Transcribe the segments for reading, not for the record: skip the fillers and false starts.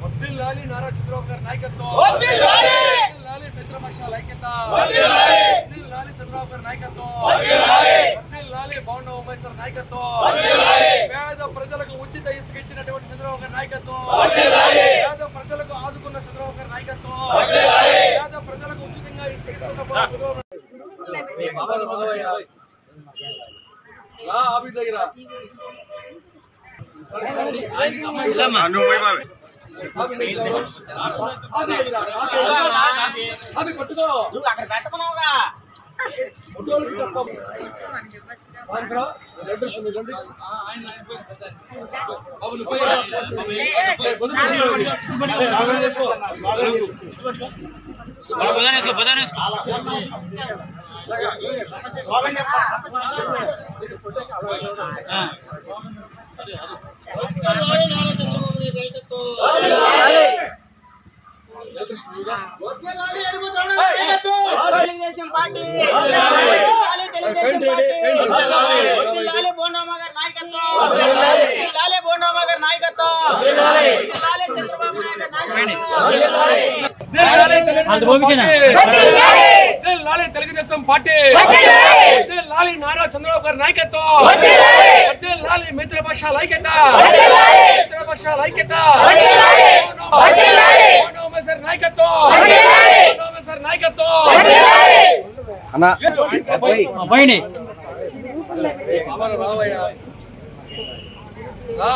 వర్ధిల్లాలి నారా చంద్రబాబు గారి నాయకత్వం, వర్ధిల్లాలి మిత్రపక్షాల ఐక్యత, వర్ధిల్లాలి చంద్రబాబు గారి నాయకత్వం, వర్ధిల్లాలి బౌండ ఉమేశ్వర నాయకత్వం, పేద ప్రజలకు ఉచిత ఇసుక ఇచ్చినటువంటి చంద్రబాబు గారి నాయకత్వం, పేద ప్రజలకు ఆదుకున్న చంద్రబాబు గారి నాయకత్వం, పేద ప్రజలకు ఉచితంగా ఇసుక ఇస్తున్న అభి దగ్గర అవి కొట్టుకో తెలుగుదేశం పార్టీ బోండమ్మ గారి నాయకత్వం, బోండమ్మ గారి నాయకత్వం, తెలుగుదేశం పార్టీ, లాలి నారా చంద్రబాబు గారి నాయకత్వం, లాలి మిత్రపక్షాల ఐక్యత, మిత్రపక్షాల ఐక్యత, నాయకత్వం, నాయకత్వం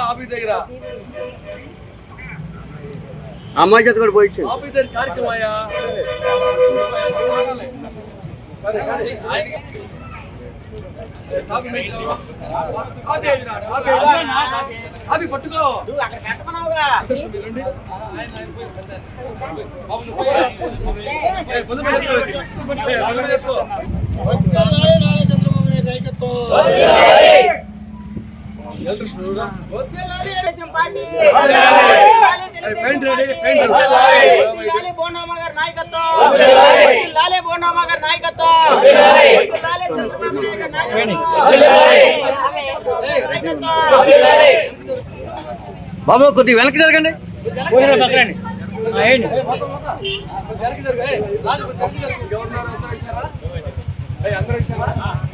అభి దగ్గర అమ్మాయి చేత కూడా పోయించు అభి దగ్గర కార్యక్రమం అయ్యా అవి పట్టుకో బోండమ్మ గారి నాయకత్వం, బోండమ్మ గారి నాయకత్వం, బాబు కొద్దిగా వెనక్కి జరగండి. అందరూ వేసారా?